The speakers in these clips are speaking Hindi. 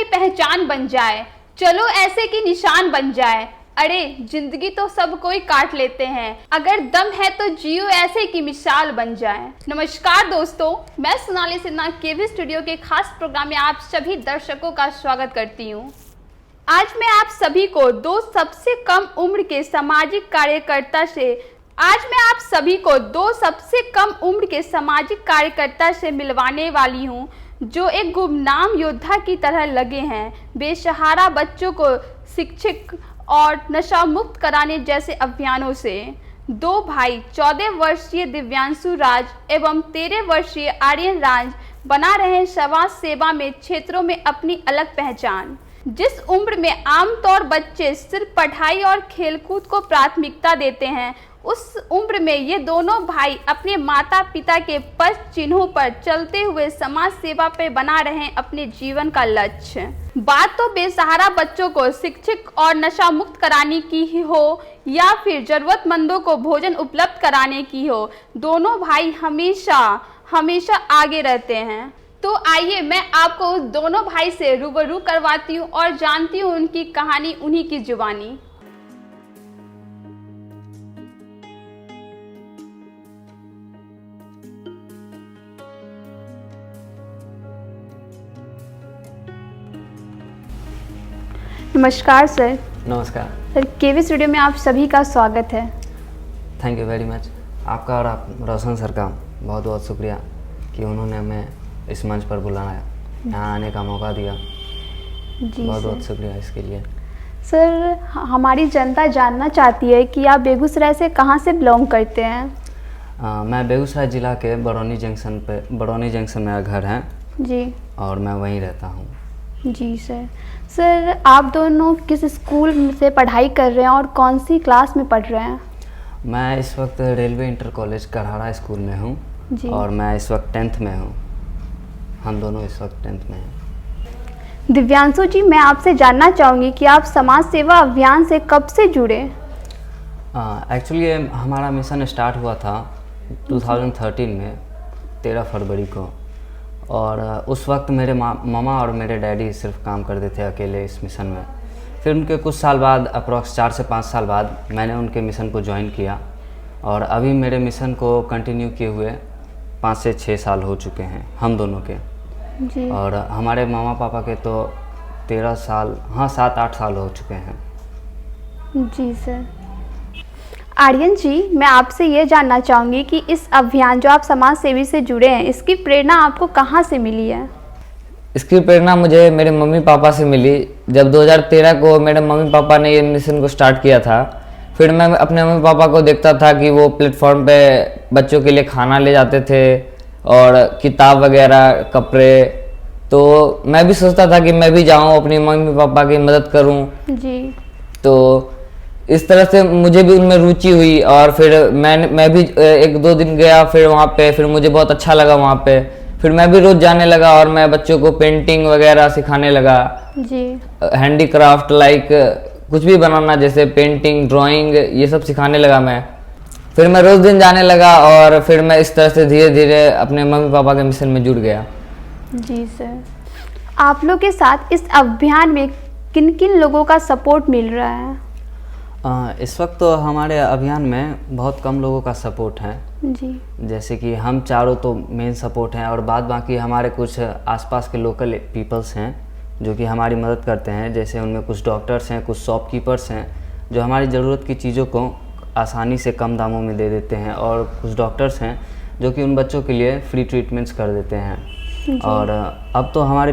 की पहचान बन जाए, चलो ऐसे की निशान बन जाए। अरे जिंदगी तो सब कोई काट लेते हैं, अगर दम है तो जियो ऐसे की मिसाल बन जाए। नमस्कार दोस्तों, मैं सोनाली सिन्हा केवी स्टूडियो के खास प्रोग्राम में आप सभी दर्शकों का स्वागत करती हूँ। आज मैं आप सभी को दो सबसे कम उम्र के सामाजिक कार्यकर्ता से मिलवाने वाली हूँ, जो एक गुमनाम योद्धा की तरह लगे हैं बेसहारा बच्चों को शिक्षित और नशा मुक्त कराने जैसे अभियानों से। दो भाई 14 वर्षीय दिव्यांशु राज एवं 13 वर्षीय आर्यन राज बना रहे हैं समाज सेवा में क्षेत्रों में अपनी अलग पहचान। जिस उम्र में आमतौर बच्चे सिर्फ पढ़ाई और खेलकूद को प्राथमिकता देते हैं, उस उम्र में ये दोनों भाई अपने माता पिता के पद चिन्हों पर चलते हुए समाज सेवा पे बना रहे हैं अपने जीवन का लक्ष्य। बात तो बेसहारा बच्चों को शिक्षित और नशा मुक्त कराने की ही हो या फिर जरूरतमंदों को भोजन उपलब्ध कराने की हो, दोनों भाई हमेशा आगे रहते हैं। तो आइए मैं आपको उस दोनों भाई से रूबरू करवाती हूँ और जानती हूँ उनकी कहानी, उन्हीं की जुबानी। नमस्कार सर। नमस्कार सर, केवी स्टूडियो में आप सभी का स्वागत है। Thank you very much. आपका और आप रोशन सर का बहुत बहुत शुक्रिया कि उन्होंने हमें इस मंच पर बुलाया, यहाँ आने का मौका दिया। जी बहुत बहुत शुक्रिया इसके लिए। सर, हमारी जनता जानना चाहती है कि आप बेगूसराय से कहाँ से बिलोंग करते हैं। मैं बेगूसराय ज़िला के बरौनी जंक्शन मेरा घर है जी, और मैं वहीं रहता हूँ। जी सर, आप दोनों किस स्कूल से पढ़ाई कर रहे हैं और कौन सी क्लास में पढ़ रहे हैं। मैं इस वक्त रेलवे इंटर कॉलेज करहाड़ा स्कूल में हूँ और मैं इस वक्त 10th में हूँ। हम दोनों इस वक्त 10th में हैं। दिव्यांशु जी, मैं आपसे जानना चाहूँगी कि आप समाज सेवा अभियान से कब से जुड़े। एक्चुअली हमारा मिशन स्टार्ट हुआ था 2013 में 13 फरवरी को, और उस वक्त मेरे मामा और मेरे डैडी सिर्फ काम करते थे अकेले इस मिशन में। फिर उनके कुछ साल बाद, अप्रॉक्स 4 से 5 साल बाद, मैंने उनके मिशन को ज्वाइन किया और अभी मेरे मिशन को कंटिन्यू किए हुए 5 से 6 साल हो चुके हैं हम दोनों के जी। और हमारे मामा पापा के तो 13 साल, हाँ 7-8 साल हो चुके हैं। जी सर। आर्यन जी, मैं आपसे ये जानना चाहूँगी कि इस अभियान जो आप समाज सेवी से जुड़े हैं, इसकी प्रेरणा आपको कहाँ से मिली है। इसकी प्रेरणा मुझे मेरे मम्मी पापा से मिली। जब 2013 को मेरे मम्मी पापा ने ये मिशन को स्टार्ट किया था, फिर मैं अपने मम्मी पापा को देखता था कि वो प्लेटफॉर्म पे बच्चों के लिए खाना ले जाते थे और किताब वगैरह, कपड़े। तो मैं भी सोचता था कि मैं भी जाऊँ, अपनी मम्मी पापा की मदद करूँ। जी। तो इस तरह से मुझे भी उनमें रुचि हुई और फिर मैं भी 1-2 दिन गया फिर वहाँ पे, फिर मुझे बहुत अच्छा लगा वहाँ पे। फिर मैं भी रोज़ जाने लगा और मैं बच्चों को पेंटिंग वगैरह सिखाने लगा। जी। हैंडीक्राफ्ट, लाइक कुछ भी बनाना, जैसे पेंटिंग, ड्राइंग, ये सब सिखाने लगा मैं। फिर मैं रोज़ दिन जाने लगा और फिर मैं इस तरह से धीरे धीरे अपने मम्मी पापा के मिशन में जुड़ गया। जी सर, आप लोग के साथ इस अभियान में किन किन लोगों का सपोर्ट मिल रहा है। इस वक्त तो हमारे अभियान में बहुत कम लोगों का सपोर्ट है। जी। जैसे कि हम चारों तो मेन सपोर्ट हैं और बाद बाकी हमारे कुछ आसपास के लोकल पीपल्स हैं जो कि हमारी मदद करते हैं। जैसे उनमें कुछ डॉक्टर्स हैं, कुछ शॉपकीपर्स हैं जो हमारी ज़रूरत की चीज़ों को आसानी से कम दामों में दे देते हैं, और कुछ डॉक्टर्स हैं जो कि उन बच्चों के लिए फ्री ट्रीटमेंट्स कर देते हैं। और अब तो हमारे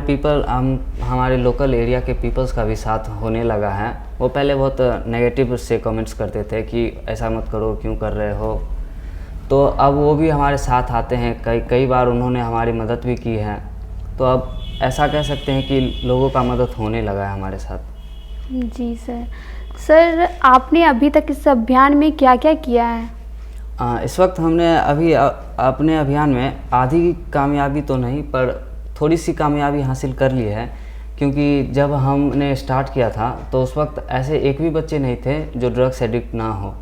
लोकल एरिया के पीपल्स का भी साथ होने लगा है। वो पहले बहुत नेगेटिव से कमेंट्स करते थे कि ऐसा मत करो, क्यों कर रहे हो, तो अब वो भी हमारे साथ आते हैं। कई बार उन्होंने हमारी मदद भी की है। तो अब ऐसा कह सकते हैं कि लोगों का मदद होने लगा है हमारे साथ। जी सर, आपने अभी तक इस अभियान में क्या क्या किया है। इस वक्त हमने अभी अपने अभियान में आधी कामयाबी तो नहीं, पर थोड़ी सी कामयाबी हासिल कर ली है। क्योंकि जब हमने स्टार्ट किया था तो उस वक्त ऐसे एक भी बच्चे नहीं थे जो ड्रग्स एडिक्ट ना हो,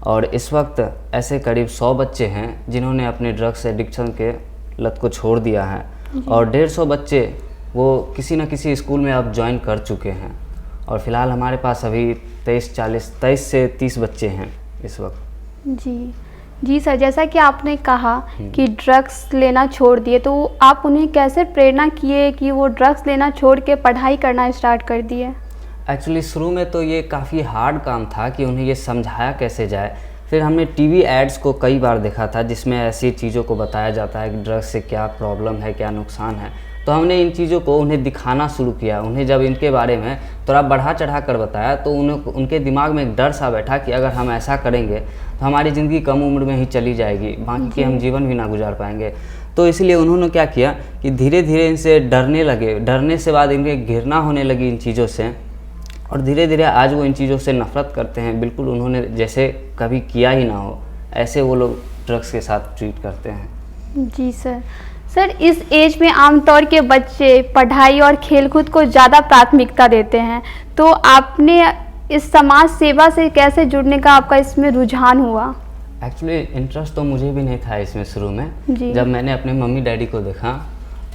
और इस वक्त ऐसे करीब 100 बच्चे हैं जिन्होंने अपने ड्रग्स एडिक्शन के लत को छोड़ दिया है, और 150 बच्चे वो किसी न किसी स्कूल में अब ज्वाइन कर चुके हैं। और फ़िलहाल हमारे पास अभी 23 से 30 बच्चे हैं इस वक्त। जी सर, जैसा कि आपने कहा कि ड्रग्स लेना छोड़ दिए, तो आप उन्हें कैसे प्रेरणा किए कि वो ड्रग्स लेना छोड़ के पढ़ाई करना स्टार्ट कर दिए? एक्चुअली शुरू में तो ये काफ़ी हार्ड काम था कि उन्हें ये समझाया कैसे जाए। फिर हमने टीवी एड्स को कई बार देखा था जिसमें ऐसी चीज़ों को बताया जाता है कि ड्रग्स से क्या प्रॉब्लम है, क्या नुकसान है। तो हमने इन चीज़ों को उन्हें दिखाना शुरू किया। उन्हें जब इनके बारे में थोड़ा बढ़ा चढ़ा कर बताया तो उनके दिमाग में एक डर सा बैठा कि अगर हम ऐसा करेंगे तो हमारी ज़िंदगी कम उम्र में ही चली जाएगी, बाकी के हम जीवन भी ना गुजार पाएंगे। तो इसलिए उन्होंने क्या किया कि धीरे धीरे इनसे डरने लगे। डरने से बाद इनके घृणा होने लगी इन चीज़ों से, और धीरे धीरे आज वो इन चीज़ों से नफ़रत करते हैं। बिल्कुल उन्होंने जैसे कभी किया ही ना हो ऐसे वो लोग ड्रग्स के साथ ट्रीट करते हैं। जी सर, इस एज में आमतौर के बच्चे पढ़ाई और खेलकूद को ज़्यादा प्राथमिकता देते हैं, तो आपने इस समाज सेवा से कैसे जुड़ने का आपका इसमें रुझान हुआ? एक्चुअली इंटरेस्ट तो मुझे भी नहीं था इसमें शुरू में। जब मैंने अपने मम्मी डैडी को देखा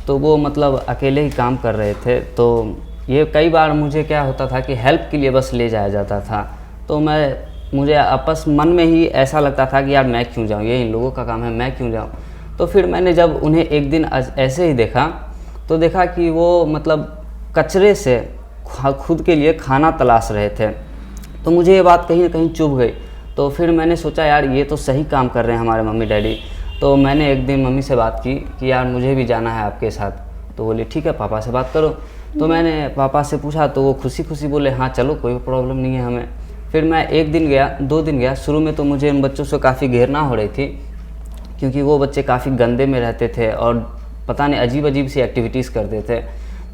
तो वो मतलब अकेले ही काम कर रहे थे, तो ये कई बार मुझे क्या होता था कि हेल्प के लिए बस ले जाया जाता था। तो मुझे आपस मन में ही ऐसा लगता था कि यार मैं क्यों जाऊँ, ये इन लोगों का काम है, मैं क्यों जाऊँ। तो फिर मैंने जब उन्हें एक दिन ऐसे ही देखा तो देखा कि वो मतलब कचरे से खुद के लिए खाना तलाश रहे थे। तो मुझे ये बात कहीं ना कहीं चुभ गई। तो फिर मैंने सोचा यार ये तो सही काम कर रहे हैं हमारे मम्मी डैडी। तो मैंने एक दिन मम्मी से बात की कि यार मुझे भी जाना है आपके साथ। तो बोले ठीक है, पापा से बात करो। तो मैंने पापा से पूछा तो वो खुशी खुशी बोले हाँ चलो, कोई प्रॉब्लम नहीं है हमें। फिर मैं 1 दिन गया, 2 दिन गया। शुरू में तो मुझे उन बच्चों से काफ़ी घृणा हो रही थी क्योंकि वो बच्चे काफ़ी गंदे में रहते थे और पता नहीं अजीब अजीब सी एक्टिविटीज़ करते थे।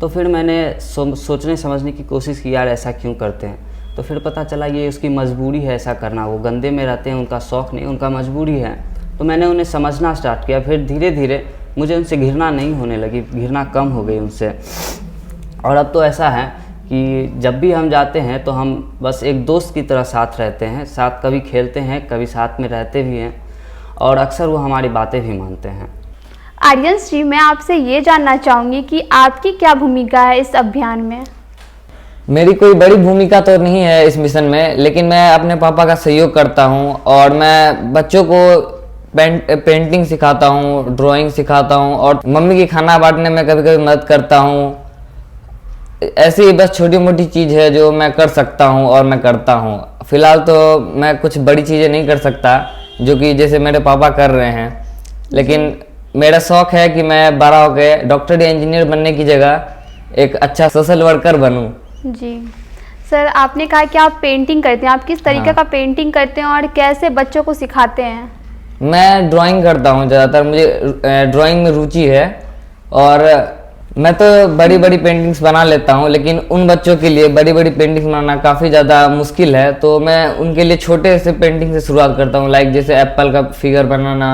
तो फिर मैंने सोचने समझने की कोशिश की यार ऐसा क्यों करते हैं। तो फिर पता चला ये उसकी मजबूरी है ऐसा करना। वो गंदे में रहते हैं, उनका शौक़ नहीं, उनका मजबूरी है। तो मैंने उन्हें समझना स्टार्ट किया। फिर धीरे धीरे मुझे उनसे घृणा नहीं होने लगी, घृणा कम हो गई उनसे। और अब तो ऐसा है कि जब भी हम जाते हैं तो हम बस एक दोस्त की तरह साथ रहते हैं, साथ कभी खेलते हैं, कभी साथ में रहते भी हैं, और अक्सर वो हमारी बातें भी मानते हैं। आर्यंस जी, मैं आपसे ये जानना चाहूँगी कि आपकी क्या भूमिका है इस अभियान में? मेरी कोई बड़ी भूमिका तो नहीं है इस मिशन में, लेकिन मैं अपने पापा का सहयोग करता हूँ और मैं बच्चों को पेंटिंग सिखाता हूँ, ड्राइंग सिखाता हूँ और मम्मी की खाना बांटने में कभी कभी मदद करता हूँ। ऐसी बस छोटी मोटी चीज़ है जो मैं कर सकता हूँ और मैं करता हूँ। फिलहाल तो मैं कुछ बड़ी चीज़ें नहीं कर सकता जो कि जैसे मेरे पापा कर रहे हैं, लेकिन मेरा शौक़ है कि मैं बड़ा होकर डॉक्टर या इंजीनियर बनने की जगह एक अच्छा सोशल वर्कर बनूँ। जी सर, आपने कहा कि आप पेंटिंग करते हैं, आप किस तरीके का पेंटिंग करते हैं और कैसे बच्चों को सिखाते हैं? मैं ड्राइंग करता हूँ ज़्यादातर, मुझे ड्राइंग में रुचि है और मैं तो बड़ी बड़ी पेंटिंग्स बना लेता हूँ, लेकिन उन बच्चों के लिए बड़ी बड़ी पेंटिंग्स बनाना काफ़ी ज़्यादा मुश्किल है। तो मैं उनके लिए छोटे से पेंटिंग से शुरुआत करता हूँ, लाइक जैसे एप्पल का फिगर बनाना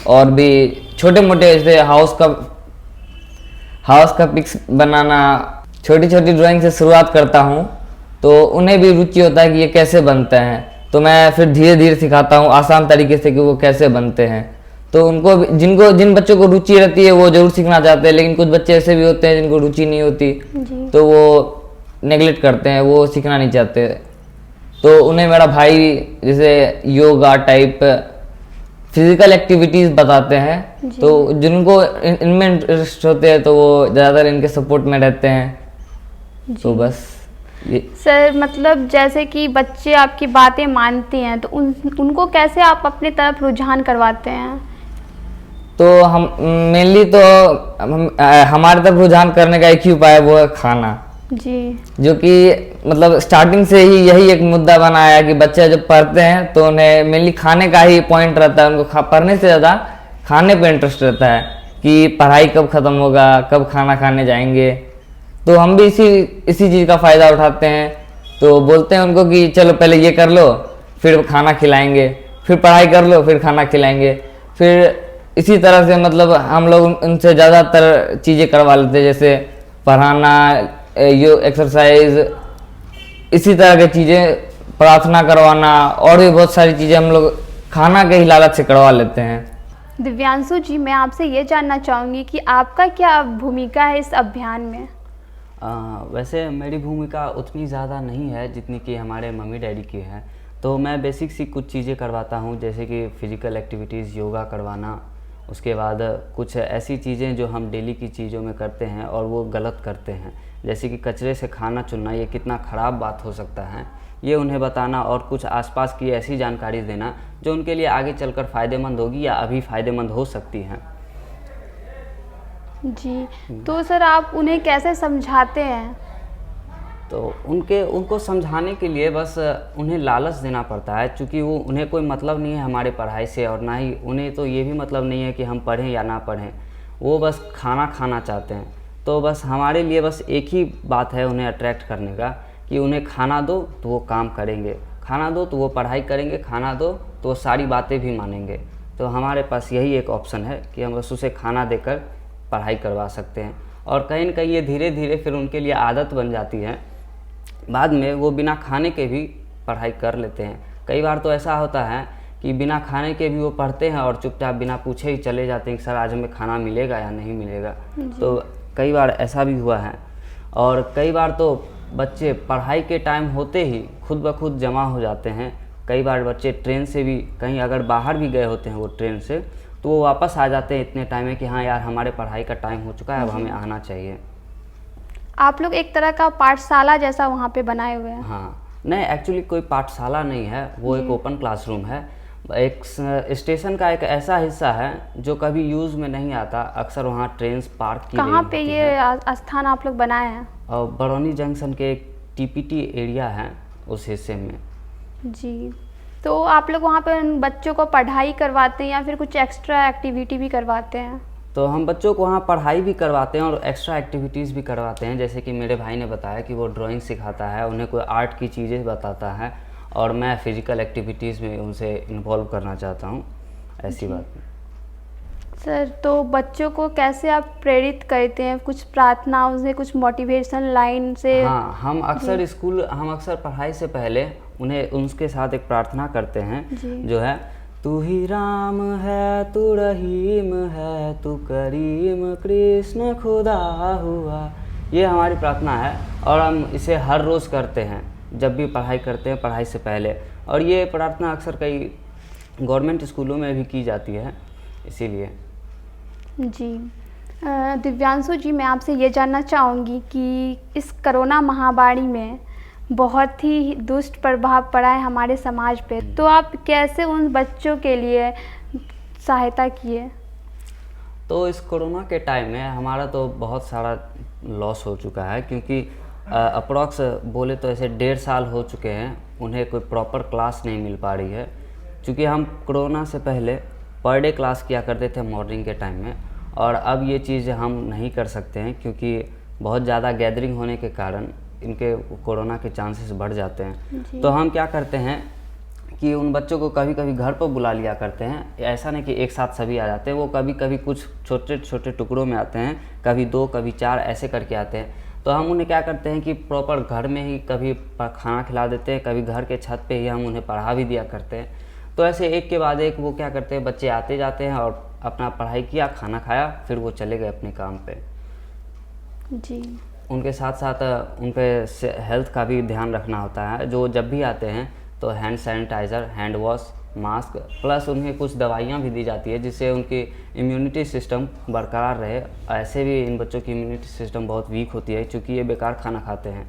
और भी छोटे मोटे जैसे हाउस का पिक्स बनाना, छोटी छोटी ड्राइंग से शुरुआत करता हूँ। तो उन्हें भी रुचि होता है कि ये कैसे बनते हैं, तो मैं फिर धीरे धीरे सिखाता हूँ आसान तरीके से कि वो कैसे बनते हैं। तो उनको जिन बच्चों को रुचि रहती है वो जरूर सीखना चाहते हैं, लेकिन कुछ बच्चे ऐसे भी होते हैं जिनको रुचि नहीं होती, तो वो नेगलेक्ट करते हैं, वो सीखना नहीं चाहते। तो उन्हें मेरा भाई जैसे योगा टाइप फिजिकल एक्टिविटीज़ बताते हैं, तो जिनको इनमें इंटरेस्ट होते हैं तो वो ज़्यादातर इनके सपोर्ट में रहते हैं। तो बस सर, मतलब जैसे कि बच्चे आपकी बातें मानते हैं तो उनको कैसे आप अपने तरफ रुझान करवाते हैं? तो हम मेनली तो हमारे तरफ रुझान करने का एक ही उपाय है, वो है खाना जी, जो कि मतलब स्टार्टिंग से ही यही एक मुद्दा बना है कि बच्चे जब पढ़ते हैं तो उन्हें मेनली खाने का ही पॉइंट रहता है। उनको पढ़ने से ज़्यादा खाने पे इंटरेस्ट रहता है कि पढ़ाई कब ख़त्म होगा, कब खाना खाने जाएंगे। तो हम भी इसी चीज़ का फ़ायदा उठाते हैं। तो बोलते हैं उनको कि चलो पहले ये कर लो फिर खाना खिलाएंगे, फिर पढ़ाई कर लो फिर खाना खिलाएंगे। फिर इसी तरह से मतलब हम लोग उनसे ज़्यादातर चीज़ें करवा लेते हैं, जैसे पढ़ाना, एक्सरसाइज, इसी तरह की चीज़ें, प्रार्थना करवाना और भी बहुत सारी चीज़ें हम लोग खाना के ही लालच से करवा लेते हैं। दिव्यांशु जी, मैं आपसे ये जानना चाहूँगी कि आपका क्या भूमिका है इस अभियान में? वैसे मेरी भूमिका उतनी ज़्यादा नहीं है जितनी कि हमारे मम्मी डैडी की है। तो मैं बेसिक सी कुछ चीज़ें करवाता हूँ, जैसे कि फ़िज़िकल एक्टिविटीज़, योगा करवाना। उसके बाद कुछ ऐसी चीज़ें जो हम डेली की चीज़ों में करते हैं और वो गलत करते हैं, जैसे कि कचरे से खाना चुनना, ये कितना ख़राब बात हो सकता है, ये उन्हें बताना। और कुछ आसपास की ऐसी जानकारी देना जो उनके लिए आगे चलकर फ़ायदेमंद होगी या अभी फ़ायदेमंद हो सकती हैं। जी, तो सर आप उन्हें कैसे समझाते हैं? तो उनको समझाने के लिए बस उन्हें लालच देना पड़ता है, क्योंकि वो उन्हें कोई मतलब नहीं है हमारे पढ़ाई से, और ना ही उन्हें तो ये भी मतलब नहीं है कि हम पढ़ें या ना पढ़ें। वो बस खाना खाना चाहते हैं। तो बस हमारे लिए बस एक ही बात है उन्हें अट्रैक्ट करने का, कि उन्हें खाना दो तो वो काम करेंगे, खाना दो तो वो पढ़ाई करेंगे, खाना दो तो वो सारी बातें भी मानेंगे। तो हमारे पास यही एक ऑप्शन है कि हम बस उसे खाना देकर पढ़ाई करवा सकते हैं। और कहीं न कहीं ये धीरे धीरे फिर उनके लिए आदत बन जाती है। बाद में वो बिना खाने के भी पढ़ाई कर लेते हैं। कई बार तो ऐसा होता है कि बिना खाने के भी वो पढ़ते हैं और चुपचाप बिना पूछे ही चले जाते हैं कि सर आज हमें खाना मिलेगा या नहीं मिलेगा। तो कई बार ऐसा भी हुआ है। और कई बार तो बच्चे पढ़ाई के टाइम होते ही खुद ब खुद जमा हो जाते हैं। कई बार बच्चे ट्रेन से भी कहीं अगर बाहर भी गए होते हैं वो ट्रेन से, तो वो वापस आ जाते हैं इतने टाइम में कि हाँ यार हमारे पढ़ाई का टाइम हो चुका है, अब हमें आना चाहिए। आप लोग एक तरह का पाठशाला जैसा वहाँ पे बनाए हुए हैं? हाँ, नहीं एक्चुअली कोई पाठशाला नहीं है, वो एक ओपन क्लासरूम है। एक स्टेशन का एक ऐसा हिस्सा है जो कभी यूज़ में नहीं आता, अक्सर वहाँ ट्रेन पार्क की कहाँ पे ये स्थान आप लोग बनाए हैं? और बरौनी जंक्शन के एक टीपीटी एरिया है उस हिस्से में। जी, तो आप लोग वहाँ पे उन बच्चों को पढ़ाई करवाते हैं या फिर कुछ एक्स्ट्रा एक्टिविटी भी करवाते हैं? तो हम बच्चों को वहाँ पढ़ाई भी करवाते हैं और एक्स्ट्रा एक्टिविटीज़ भी करवाते हैं। जैसे कि मेरे भाई ने बताया कि वो ड्राइंग सिखाता है, उन्हें कोई आर्ट की चीज़ें बताता है, और मैं फ़िज़िकल एक्टिविटीज़ में उनसे इन्वॉल्व करना चाहता हूँ, ऐसी बात है। सर, तो बच्चों को कैसे आप प्रेरित करते हैं? कुछ प्रार्थनाओं से, कुछ मोटिवेशन लाइन से? हाँ, हम अक्सर पढ़ाई से पहले उन्हें उनके साथ एक प्रार्थना करते हैं, जो है तू ही राम है, तू रहीम है, तू करीम कृष्ण खुदा हुआ। ये हमारी प्रार्थना है और हम इसे हर रोज़ करते हैं जब भी पढ़ाई करते हैं पढ़ाई से पहले। और ये प्रार्थना अक्सर कई गवर्नमेंट स्कूलों में भी की जाती है, इसीलिए। जी, दिव्यांशु जी, मैं आपसे ये जानना चाहूँगी कि इस कोरोना महामारी में बहुत ही दुष्ट प्रभाव पड़ा है हमारे समाज पे, तो आप कैसे उन बच्चों के लिए सहायता किए? तो इस कोरोना के टाइम में हमारा तो बहुत सारा लॉस हो चुका है, क्योंकि अप्रॉक्स बोले तो ऐसे 1.5 साल हो चुके हैं उन्हें कोई प्रॉपर क्लास नहीं मिल पा रही है। क्योंकि हम कोरोना से पहले पर डे क्लास किया करते थे मॉर्निंग के टाइम में, और अब ये चीज़ हम नहीं कर सकते हैं क्योंकि बहुत ज़्यादा गैदरिंग होने के कारण इनके कोरोना के चांसेस बढ़ जाते हैं। तो हम क्या करते हैं कि उन बच्चों को कभी कभी घर पर बुला लिया करते हैं। ऐसा नहीं कि एक साथ सभी आ जाते हैं, वो कभी कभी कुछ छोटे छोटे टुकड़ों में आते हैं, कभी 2 कभी 4 ऐसे करके आते हैं। तो हम उन्हें क्या करते हैं कि प्रॉपर घर में ही कभी खाना खिला देते हैं, कभी घर के छत पे ही हम उन्हें पढ़ा भी दिया करते हैं। तो ऐसे एक के बाद एक वो क्या करते हैं, बच्चे आते जाते हैं और अपना पढ़ाई किया, खाना खाया, फिर वो चले गए अपने काम पे। जी, उनके साथ साथ उनके हेल्थ का भी ध्यान रखना होता है। जो जब भी आते हैं तो hand sanitiser, hand wash, mask, plus उन्हें कुछ दवाइयाँ भी दी जाती है जिससे उनकी इम्यूनिटी सिस्टम बरकरार रहे। ऐसे भी इन बच्चों की इम्यूनिटी सिस्टम बहुत वीक होती है क्योंकि ये बेकार खाना खाते हैं,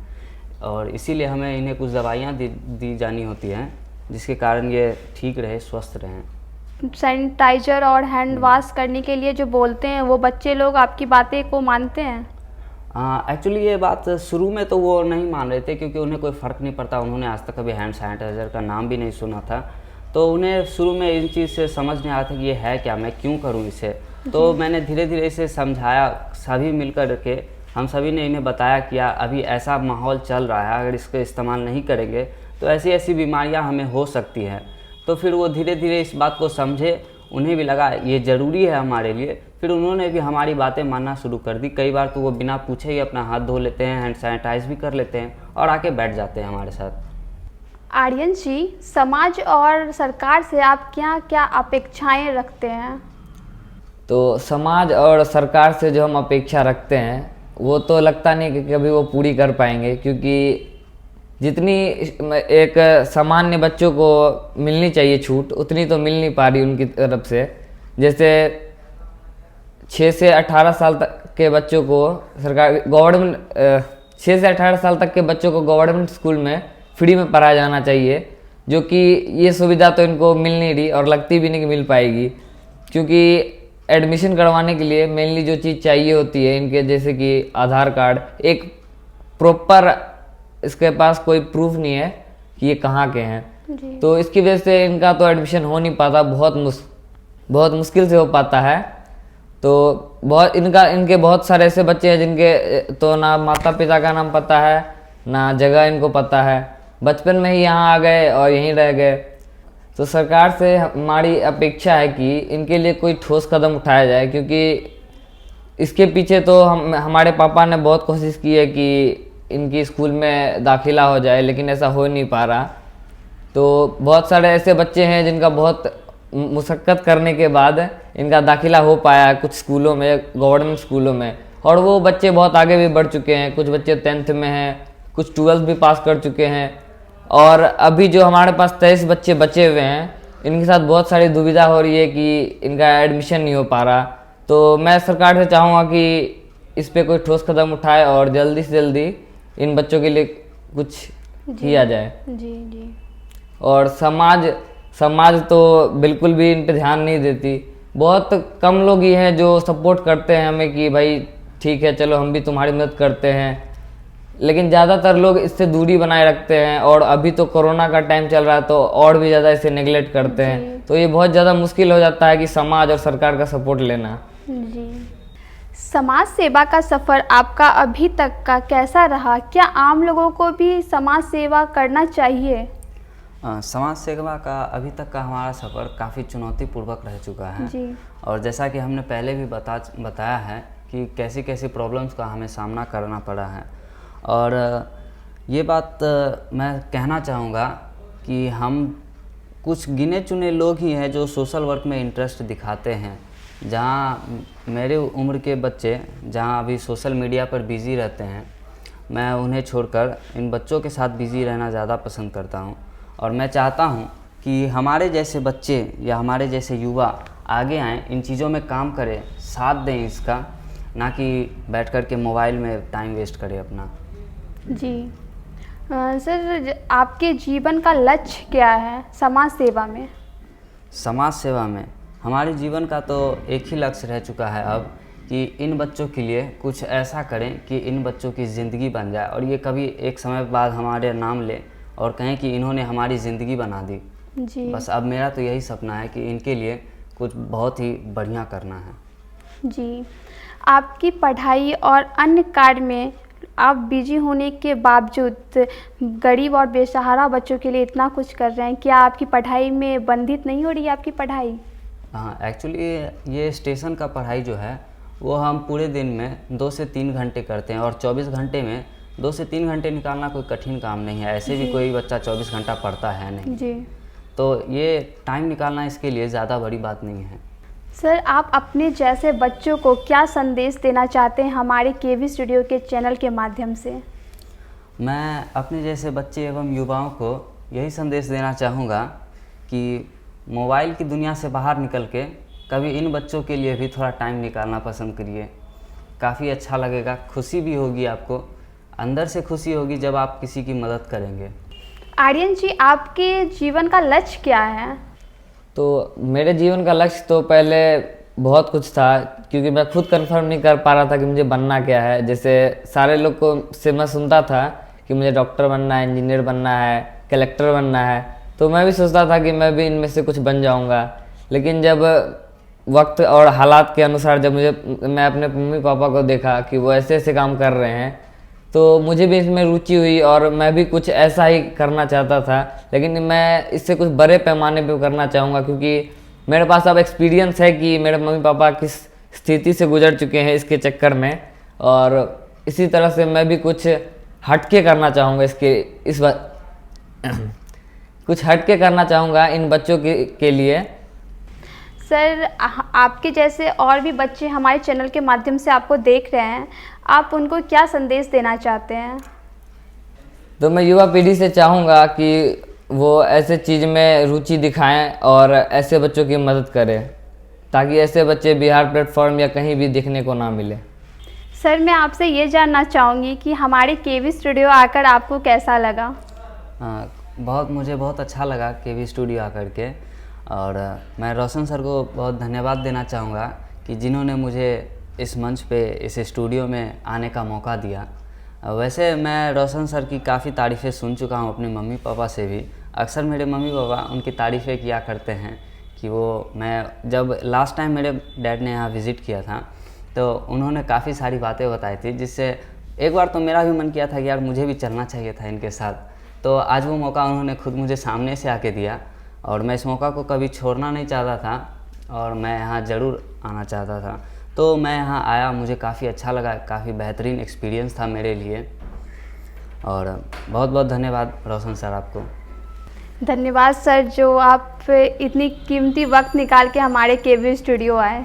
और इसीलिए हमें इन्हें कुछ दवाइयाँ दी जानी होती हैं जिसके कारण ये ठीक रहे, स्वस्थ रहें। सैनिटाइजर और हैंड वॉश करने के लिए जो बोलते हैं, वो बच्चे लोग आपकी बातें को मानते हैं? एक्चुअली ये बात शुरू में तो वो नहीं मान रहे थे क्योंकि उन्हें कोई फ़र्क नहीं पड़ता, उन्होंने आज तक कभी हैंड सैनिटाइज़र का नाम भी नहीं सुना था। तो उन्हें शुरू में इन चीज़ से समझ नहीं आया था कि ये है क्या, मैं क्यों करूं इसे। तो मैंने धीरे धीरे इसे समझाया, सभी मिलकर के हम सभी ने इन्हें बताया कि अभी ऐसा माहौल चल रहा है, अगर इसका इस्तेमाल नहीं करेंगे तो ऐसी ऐसी बीमारियाँ हमें हो सकती हैं। तो फिर वो धीरे धीरे इस बात को समझे, उन्हें भी लगा ये ज़रूरी है हमारे लिए, फिर उन्होंने भी हमारी बातें मानना शुरू कर दी। कई बार तो वो बिना पूछे ही अपना हाथ धो लेते हैं, हैंड सैनिटाइज भी कर लेते हैं और आके बैठ जाते हैं हमारे साथ। आर्यन जी, समाज और सरकार से आप क्या क्या अपेक्षाएं रखते हैं? तो समाज और सरकार से जो हम अपेक्षा रखते हैं वो तो लगता नहीं कि कभी वो पूरी कर पाएंगे, क्योंकि जितनी एक सामान्य बच्चों को मिलनी चाहिए छूट उतनी तो मिल नहीं पा रही उनकी तरफ से। जैसे 6 से 18 साल तक के बच्चों को सरकार गवर्नमेंट 6 से 18 साल तक के बच्चों को गवर्नमेंट स्कूल में फ्री में पढ़ाया जाना चाहिए, जो कि ये सुविधा तो इनको मिल नहीं रही और लगती भी नहीं कि मिल पाएगी, क्योंकि एडमिशन करवाने के लिए मेनली जो चीज़ चाहिए होती है इनके, जैसे कि आधार कार्ड, एक प्रॉपर इसके पास कोई प्रूफ नहीं है कि ये कहाँ के हैं। तो इसकी वजह से इनका तो एडमिशन हो नहीं पाता, बहुत मुश्किल से हो पाता है। तो इनके बहुत सारे ऐसे बच्चे हैं जिनके तो ना माता पिता का नाम पता है ना जगह इनको पता है, बचपन में ही यहाँ आ गए और यहीं रह गए। तो सरकार से हमारी अपेक्षा है कि इनके लिए कोई ठोस कदम उठाया जाए, क्योंकि इसके पीछे तो हमारे पापा ने बहुत कोशिश की है कि इनकी स्कूल में दाखिला हो जाए, लेकिन ऐसा हो नहीं पा रहा। तो बहुत सारे ऐसे बच्चे हैं जिनका बहुत मुशक्क़त करने के बाद इनका दाखिला हो पाया है कुछ स्कूलों में, गवर्नमेंट स्कूलों में, और वो बच्चे बहुत आगे भी बढ़ चुके हैं। कुछ बच्चे 10th में हैं, कुछ 12th भी पास कर चुके हैं, और अभी जो हमारे पास 23 बच्चे बचे हुए हैं इनके साथ बहुत सारी दुविधा हो रही है कि इनका एडमिशन नहीं हो पा रहा। तो मैं सरकार से चाहूँगा कि इस पे कोई ठोस कदम उठाए और जल्दी से जल्दी इन बच्चों के लिए कुछ किया जाए। जी। और समाज तो बिल्कुल भी इन पे ध्यान नहीं देती। बहुत कम लोग ही हैं जो सपोर्ट करते हैं हमें कि भाई ठीक है चलो हम भी तुम्हारी मदद करते हैं, लेकिन ज़्यादातर लोग इससे दूरी बनाए रखते हैं। और अभी तो कोरोना का टाइम चल रहा है तो और भी ज़्यादा इसे नेगलेक्ट करते हैं। तो ये बहुत ज़्यादा मुश्किल हो जाता है कि समाज और सरकार का सपोर्ट लेना। जी, समाज सेवा का सफ़र आपका अभी तक का कैसा रहा? क्या आम लोगों को भी समाज सेवा करना चाहिए? समाज सेवा का अभी तक का हमारा सफ़र काफ़ी चुनौतीपूर्वक रह चुका है जी। और जैसा कि हमने पहले भी बताया है कि कैसी कैसी प्रॉब्लम्स का हमें सामना करना पड़ा है। और ये बात मैं कहना चाहूँगा कि हम कुछ गिने चुने लोग ही हैं जो सोशल वर्क में इंटरेस्ट दिखाते हैं। जहाँ मेरे उम्र के बच्चे जहाँ अभी सोशल मीडिया पर बिज़ी रहते हैं, मैं उन्हें छोड़कर इन बच्चों के साथ बिज़ी रहना ज़्यादा पसंद करता हूँ। और मैं चाहता हूँ कि हमारे जैसे बच्चे या हमारे जैसे युवा आगे आएँ, इन चीज़ों में काम करें, साथ दें इसका, ना कि बैठ कर के मोबाइल में टाइम वेस्ट करें अपना। जी सर, आपके जीवन का लक्ष्य क्या है समाज सेवा में? समाज सेवा में हमारे जीवन का तो एक ही लक्ष्य रह चुका है अब, कि इन बच्चों के लिए कुछ ऐसा करें कि इन बच्चों की ज़िंदगी बन जाए और ये कभी एक समय बाद हमारे नाम ले और कहें कि इन्होंने हमारी ज़िंदगी बना दी। जी। बस अब मेरा तो यही सपना है कि इनके लिए कुछ बहुत ही बढ़िया करना है। जी, आपकी पढ़ाई और अन्य कार्य में आप बिजी होने के बावजूद गरीब और बेसहारा बच्चों के लिए इतना कुछ कर रहे हैं, क्या आपकी पढ़ाई में बंधित नहीं हो रही है आपकी पढ़ाई? हाँ, एक्चुअली ये स्टेशन का पढ़ाई जो है वो हम पूरे दिन में 2 से 3 घंटे करते हैं और 24 घंटे में 2 से 3 घंटे निकालना कोई कठिन काम नहीं है। ऐसे भी कोई बच्चा 24 घंटा पढ़ता है नहीं। जी। तो ये टाइम निकालना इसके लिए ज़्यादा बड़ी बात नहीं है। सर, आप अपने जैसे बच्चों को क्या संदेश देना चाहते हैं हमारे केवी स्टूडियो के चैनल के माध्यम से? मैं अपने जैसे बच्चे एवं युवाओं को यही संदेश देना चाहूँगा कि मोबाइल की दुनिया से बाहर निकल के कभी इन बच्चों के लिए भी थोड़ा टाइम निकालना पसंद करिए। काफ़ी अच्छा लगेगा, खुशी भी होगी, आपको अंदर से खुशी होगी जब आप किसी की मदद करेंगे। आर्यन जी, आपके जीवन का लक्ष्य क्या है? तो मेरे जीवन का लक्ष्य तो पहले बहुत कुछ था, क्योंकि मैं खुद कंफर्म नहीं कर पा रहा था कि मुझे बनना क्या है। जैसे सारे लोग को से मैं सुनता था कि मुझे डॉक्टर बनना है, इंजीनियर बनना है, कलेक्टर बनना है, तो मैं भी सोचता था कि मैं भी इनमें से कुछ बन जाऊंगा। लेकिन जब वक्त और हालात के अनुसार जब मैं अपने मम्मी पापा को देखा कि वो ऐसे ऐसे काम कर रहे हैं, तो मुझे भी इसमें रुचि हुई और मैं भी कुछ ऐसा ही करना चाहता था। लेकिन मैं इससे कुछ बड़े पैमाने पे करना चाहूँगा, क्योंकि मेरे पास अब एक्सपीरियंस है कि मेरे मम्मी पापा किस स्थिति से गुजर चुके हैं इसके चक्कर में, और इसी तरह से मैं भी कुछ हटके करना चाहूँगा कुछ हटके करना चाहूँगा इन बच्चों के लिए। सर आपके जैसे और भी बच्चे हमारे चैनल के माध्यम से आपको देख रहे हैं, आप उनको क्या संदेश देना चाहते हैं? तो मैं युवा पीढ़ी से चाहूँगा कि वो ऐसे चीज़ में रुचि दिखाएं और ऐसे बच्चों की मदद करें, ताकि ऐसे बच्चे बिहार प्लेटफॉर्म या कहीं भी देखने को ना मिले। सर मैं आपसे ये जानना चाहूँगी कि हमारे केवी स्टूडियो आकर आपको कैसा लगा? मुझे बहुत अच्छा लगा केवी स्टूडियो आकर के, और मैं रोशन सर को बहुत धन्यवाद देना चाहूँगा कि जिन्होंने मुझे इस मंच पे इस स्टूडियो में आने का मौका दिया। वैसे मैं रोशन सर की काफ़ी तारीफ़ें सुन चुका हूँ अपने मम्मी पापा से भी। अक्सर मेरे मम्मी पापा उनकी तारीफ़ें किया करते हैं कि मैं जब लास्ट टाइम मेरे डैड ने यहाँ विज़िट किया था तो उन्होंने काफ़ी सारी बातें बताई थी, जिससे एक बार तो मेरा भी मन किया था कि यार मुझे भी चलना चाहिए था इनके साथ। तो आज वो मौका उन्होंने खुद मुझे सामने से आके दिया और मैं इस मौका को कभी छोड़ना नहीं चाहता था और मैं यहाँ ज़रूर आना चाहता था। तो मैं यहाँ आया, मुझे काफ़ी अच्छा लगा, काफ़ी बेहतरीन एक्सपीरियंस था मेरे लिए। और बहुत बहुत धन्यवाद रोशन सर आपको। धन्यवाद सर, जो आप इतनी कीमती वक्त निकाल के हमारे केवी स्टूडियो आए।